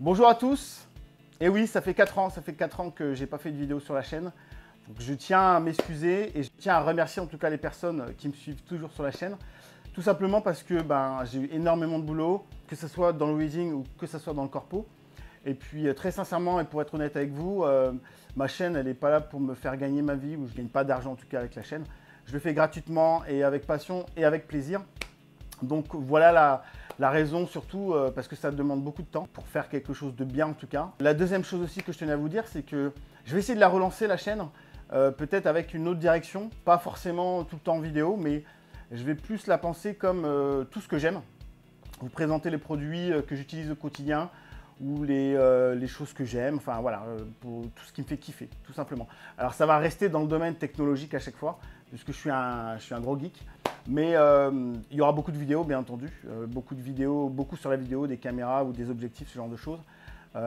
Bonjour à tous. Et oui, ça fait 4 ans que j'ai pas fait de vidéo sur la chaîne. Donc je tiens à m'excuser et je tiens à remercier en tout cas les personnes qui me suivent toujours sur la chaîne. Tout simplement parce que j'ai eu énormément de boulot, que ce soit dans le wedding ou que ce soit dans le corpo. Et puis très sincèrement et pour être honnête avec vous, ma chaîne elle n'est pas là pour me faire gagner ma vie ou je ne gagne pas d'argent en tout cas avec la chaîne. Je le fais gratuitement et avec passion et avec plaisir. Donc voilà la raison surtout parce que ça demande beaucoup de temps pour faire quelque chose de bien en tout cas. La deuxième chose aussi que je tenais à vous dire, c'est que je vais essayer de la relancer la chaîne, peut-être avec une autre direction, pas forcément tout le temps en vidéo, mais je vais plus la penser comme tout ce que j'aime. Vous présenter les produits que j'utilise au quotidien ou les choses que j'aime, enfin voilà, pour tout ce qui me fait kiffer, tout simplement. Alors ça va rester dans le domaine technologique à chaque fois, puisque je suis un gros geek. Mais il y aura beaucoup de vidéos, bien entendu. Beaucoup de vidéos, beaucoup sur la vidéo, des caméras ou des objectifs, ce genre de choses.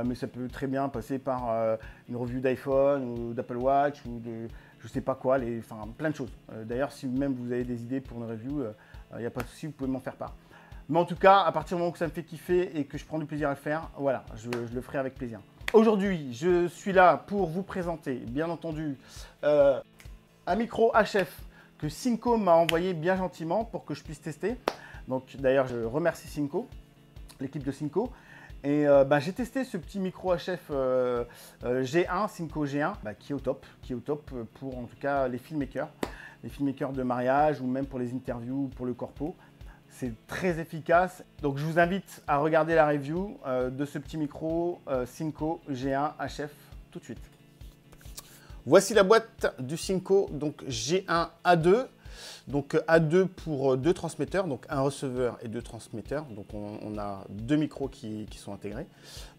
Mais ça peut très bien passer par une review d'iPhone ou d'Apple Watch ou de je sais pas quoi, enfin plein de choses. D'ailleurs, si même vous avez des idées pour une review, il n'y a pas de souci, vous pouvez m'en faire part. Mais en tout cas, à partir du moment où ça me fait kiffer et que je prends du plaisir à le faire, voilà, je le ferai avec plaisir. Aujourd'hui, je suis là pour vous présenter, bien entendu, un micro HF que Synco m'a envoyé bien gentiment pour que je puisse tester. Donc d'ailleurs, je remercie Synco, l'équipe de Synco. Et j'ai testé ce petit micro HF G1, Synco G1, qui est au top pour en tout cas les filmmakers de mariage ou même pour les interviews ou pour le corpo. C'est très efficace. Donc je vous invite à regarder la review de ce petit micro Synco G1 HF tout de suite. Voici la boîte du Synco, donc G1A2. Donc A2 pour deux transmetteurs, donc un receveur et deux transmetteurs. Donc on a deux micros qui sont intégrés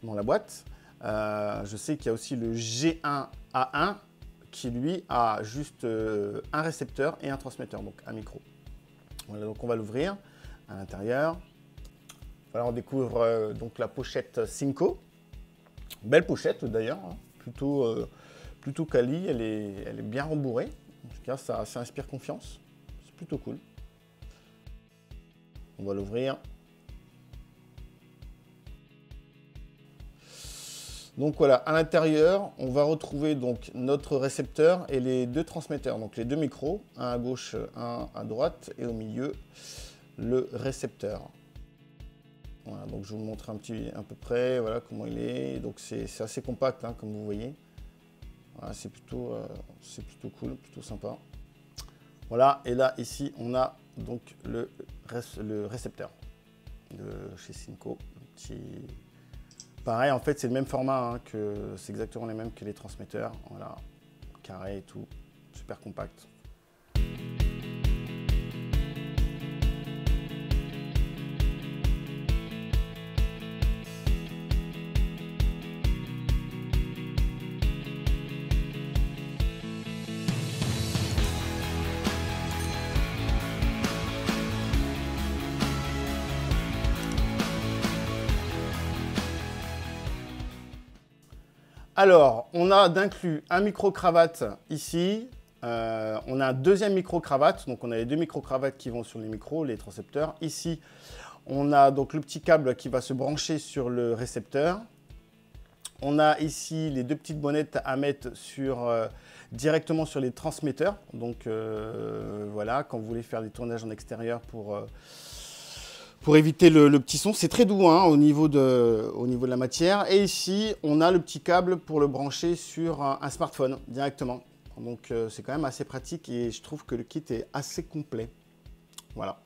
dans la boîte. Je sais qu'il y a aussi le G1A1 qui lui a juste un récepteur et un transmetteur, donc un micro. Voilà, donc on va l'ouvrir à l'intérieur. Voilà, on découvre donc la pochette Synco. Belle pochette d'ailleurs, hein, plutôt quali, elle est bien rembourrée. En tout cas, ça inspire confiance. C'est plutôt cool. On va l'ouvrir. Donc voilà, à l'intérieur, on va retrouver donc notre récepteur et les deux transmetteurs, donc les deux micros, un à gauche, un à droite, et au milieu, le récepteur. Voilà, donc je vous montre à peu près voilà, comment il est. Donc c'est assez compact, hein, comme vous voyez. Voilà, c'est plutôt cool, plutôt sympa. Voilà, et là, ici, on a donc le récepteur de chez Synco. Pareil, en fait, c'est le même format, hein, c'est exactement les mêmes que les transmetteurs. Voilà, carré et tout, super compact. Alors, on a d'inclus un micro-cravate ici. On a un deuxième micro-cravate. Donc, on a les deux micro-cravates qui vont sur les micros, les transcepteurs. Ici, on a donc le petit câble qui va se brancher sur le récepteur. On a ici les deux petites bonnettes à mettre directement sur les transmetteurs. Donc, voilà, quand vous voulez faire des tournages en extérieur pour éviter le petit son. C'est très doux, hein, au niveau de la matière. Et ici, on a le petit câble pour le brancher sur un smartphone directement. Donc, c'est quand même assez pratique et je trouve que le kit est assez complet. Voilà.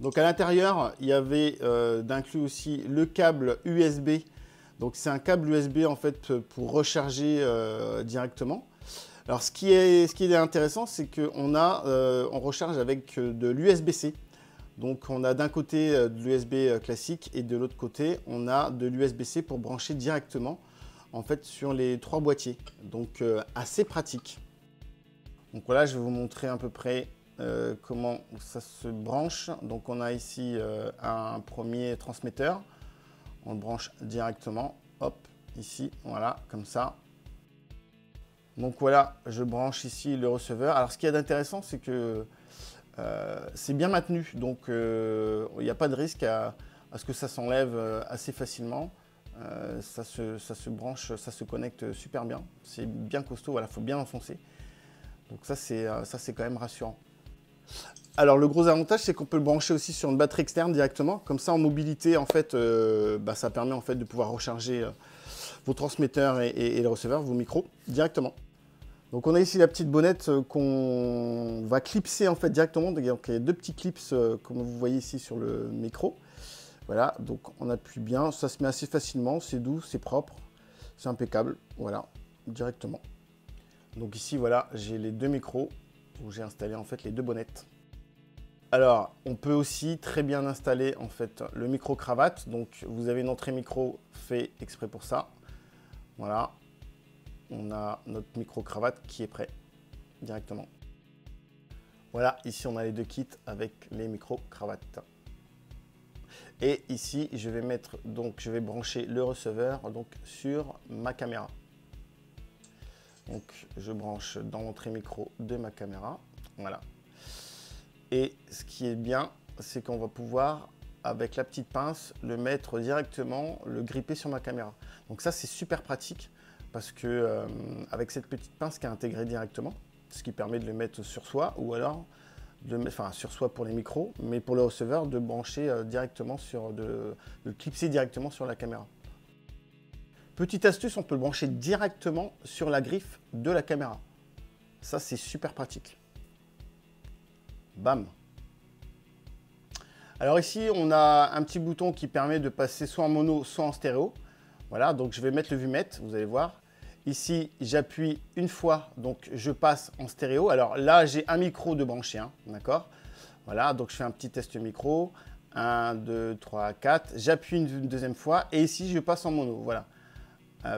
Donc, à l'intérieur, il y avait d'inclus aussi le câble USB. Donc, c'est un câble USB, en fait, pour recharger directement. Alors, ce qui est intéressant, c'est qu'on on recharge avec de l'USB-C. Donc, on a d'un côté de l'USB classique et de l'autre côté, on a de l'USB-C pour brancher directement en fait, sur les trois boîtiers. Donc, assez pratique. Donc, voilà, je vais vous montrer à peu près comment ça se branche. Donc, on a ici un premier transmetteur. On le branche directement. Hop, ici, voilà, comme ça. Donc, voilà, je branche ici le receveur. Alors, ce qu'il y a d'intéressant, c'est que c'est bien maintenu, donc il n'y a pas de risque à à ce que ça s'enlève assez facilement. Ça se branche, ça se connecte super bien. C'est bien costaud, voilà, faut bien enfoncer. Donc ça c'est quand même rassurant. Alors le gros avantage, c'est qu'on peut le brancher aussi sur une batterie externe directement. Comme ça, en mobilité, en fait, ça permet en fait de pouvoir recharger vos transmetteurs et les receveurs, vos micros, directement. Donc on a ici la petite bonnette qu'on va clipser en fait directement. Donc il y a deux petits clips comme vous voyez ici sur le micro. Voilà, donc on appuie bien, ça se met assez facilement, c'est doux, c'est propre, c'est impeccable, voilà, directement. Donc ici voilà, j'ai les deux micros où j'ai installé en fait les deux bonnettes. Alors, on peut aussi très bien installer en fait le micro cravate. Donc vous avez une entrée micro fait exprès pour ça. Voilà. On a notre micro-cravate qui est prêt directement. Voilà, ici on a les deux kits avec les micro-cravates. Et ici, je vais brancher le receveur donc sur ma caméra. Donc je branche dans l'entrée micro de ma caméra. Voilà. Et ce qui est bien, c'est qu'on va pouvoir, avec la petite pince, le mettre directement, le gripper sur ma caméra. Donc ça, c'est super pratique. Parce que avec cette petite pince qui est intégrée directement, ce qui permet de le mettre sur soi ou alors sur soi pour les micros, mais pour le receveur de brancher directement de le clipser directement sur la caméra. Petite astuce, on peut le brancher directement sur la griffe de la caméra. Ça c'est super pratique. Bam. Alors ici on a un petit bouton qui permet de passer soit en mono soit en stéréo. Voilà, donc je vais mettre le vumètre, vous allez voir. Ici, j'appuie une fois, donc je passe en stéréo. Alors là, j'ai un micro de branché, hein, d'accord? Voilà, donc je fais un petit test micro. 1, 2, 3, 4. J'appuie une deuxième fois et ici, je passe en mono. Voilà,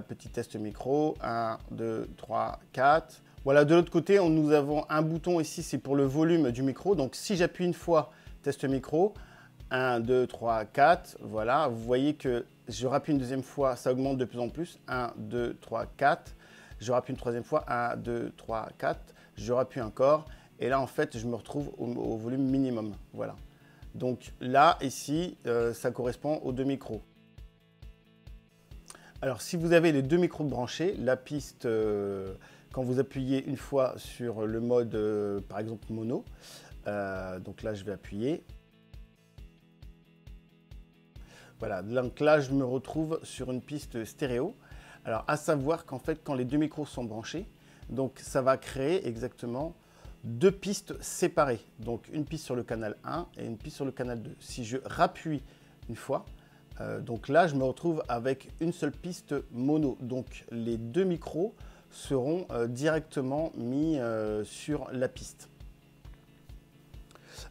petit test micro. 1, 2, 3, 4. Voilà, de l'autre côté, nous avons un bouton ici, c'est pour le volume du micro. Donc si j'appuie une fois, test micro. 1, 2, 3, 4. Voilà, vous voyez que je rappuie une deuxième fois, ça augmente de plus en plus. 1, 2, 3, 4. Je rappuie une troisième fois. 1, 2, 3, 4. Je rappuie encore. Et là, en fait, je me retrouve au volume minimum. Voilà. Donc là, ici, ça correspond aux deux micros. Alors, si vous avez les deux micros branchés, la piste, quand vous appuyez une fois sur le mode, par exemple, mono, donc là, je vais appuyer. Voilà, donc là, je me retrouve sur une piste stéréo. Alors, à savoir qu'en fait, quand les deux micros sont branchés, donc ça va créer exactement deux pistes séparées. Donc, une piste sur le canal 1 et une piste sur le canal 2. Si je rappuie une fois, donc là, je me retrouve avec une seule piste mono. Donc, les deux micros seront directement mis sur la piste.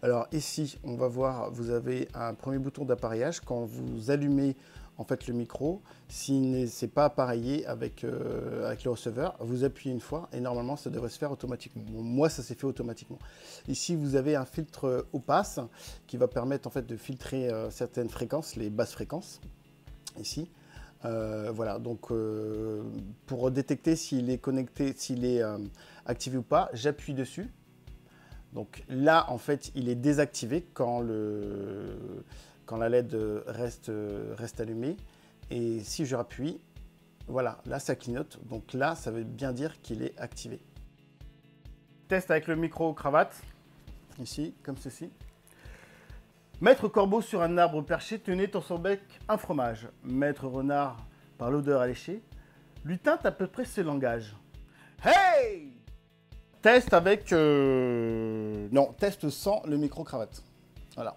Alors ici, on va voir, vous avez un premier bouton d'appareillage. Quand vous allumez en fait le micro, si ce n'est pas appareillé avec le receveur, vous appuyez une fois et normalement ça devrait se faire automatiquement. Bon, moi, ça s'est fait automatiquement. Ici, vous avez un filtre opaque qui va permettre en fait de filtrer certaines fréquences, les basses fréquences. Ici. Voilà, donc pour détecter s'il est connecté, s'il est activé ou pas, j'appuie dessus. Donc là, en fait, il est désactivé quand la LED reste allumée. Et si je rappuie, voilà, là, ça clignote. Donc là, ça veut bien dire qu'il est activé. Test avec le micro-cravate, ici, comme ceci. Maître corbeau sur un arbre perché tenait dans son bec un fromage. Maître renard, par l'odeur alléchée, lui tint à peu près ce langage. Hey! Test avec... Non, test sans le micro-cravate. Voilà.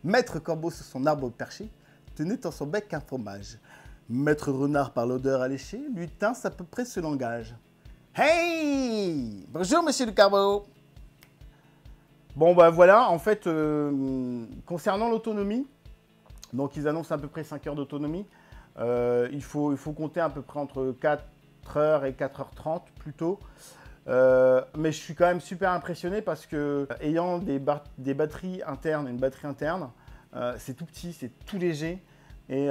Maître corbeau sur son arbre perché tenait dans son bec un fromage. Maître renard par l'odeur alléchée lui tint à peu près ce langage. Hey! Bonjour, monsieur le corbeau. Bon, bah voilà, en fait, concernant l'autonomie, donc ils annoncent à peu près 5 heures d'autonomie. Il faut compter à peu près entre 4 heures et 4h30 plutôt. Mais je suis quand même super impressionné parce que ayant des batteries internes, une batterie interne, c'est tout petit, c'est tout léger et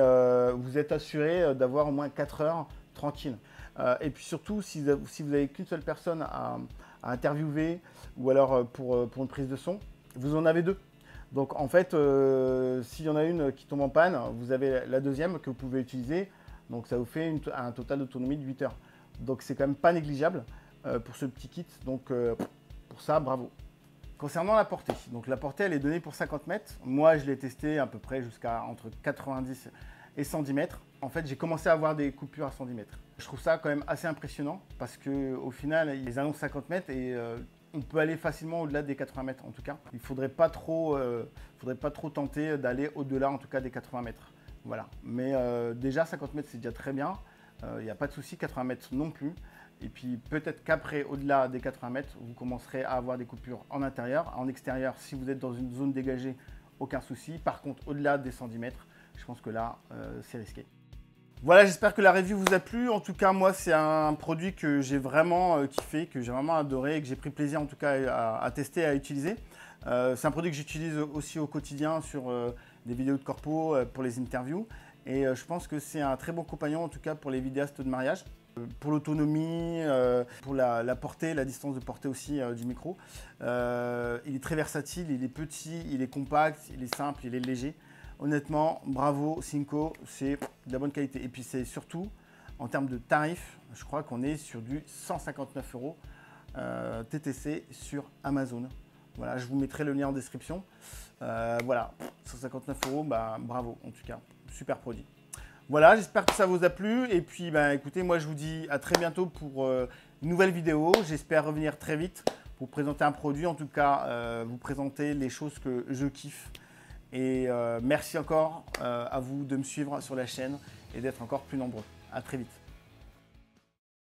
vous êtes assuré d'avoir au moins 4 heures tranquille. Et puis surtout, si vous n'avez qu'une seule personne à interviewer ou alors pour une prise de son, vous en avez deux. Donc en fait, s'il y en a une qui tombe en panne, vous avez la deuxième que vous pouvez utiliser. Donc ça vous fait un total d'autonomie de 8 heures. Donc c'est quand même pas négligeable pour ce petit kit. Donc pour ça, bravo. Concernant la portée, donc la portée elle est donnée pour 50 mètres. Moi je l'ai testé à peu près jusqu'à entre 90 et 110 mètres. En fait j'ai commencé à avoir des coupures à 110 mètres. Je trouve ça quand même assez impressionnant parce qu'au final ils annoncent 50 mètres et on peut aller facilement au-delà des 80 mètres en tout cas. Il ne faudrait pas trop tenter d'aller au-delà en tout cas des 80 mètres. Voilà. Mais déjà 50 mètres c'est déjà très bien. Il n'y a pas de souci, 80 mètres non plus. Et puis peut-être qu'après, au-delà des 80 mètres, vous commencerez à avoir des coupures en intérieur. En extérieur, si vous êtes dans une zone dégagée, aucun souci. Par contre, au-delà des 110 mètres, je pense que là, c'est risqué. Voilà, j'espère que la review vous a plu. En tout cas, moi, c'est un produit que j'ai vraiment kiffé, que j'ai vraiment adoré et que j'ai pris plaisir en tout cas à tester, à utiliser. C'est un produit que j'utilise aussi au quotidien sur des vidéos de corpo pour les interviews. Et je pense que c'est un très bon compagnon en tout cas pour les vidéastes de mariage. Pour l'autonomie, pour la portée, la distance de portée aussi du micro. Il est très versatile, il est petit, il est compact, il est simple, il est léger. Honnêtement, bravo Synco, c'est de la bonne qualité. Et puis c'est surtout, en termes de tarifs, je crois qu'on est sur du 159 € TTC sur Amazon. Voilà, je vous mettrai le lien en description. Voilà, 159 €, bah, bravo en tout cas, super produit. Voilà, j'espère que ça vous a plu. Et puis, bah, écoutez, moi, je vous dis à très bientôt pour une nouvelle vidéo. J'espère revenir très vite pour vous présenter un produit. En tout cas, vous présenter les choses que je kiffe. Et merci encore à vous de me suivre sur la chaîne et d'être encore plus nombreux. À très vite.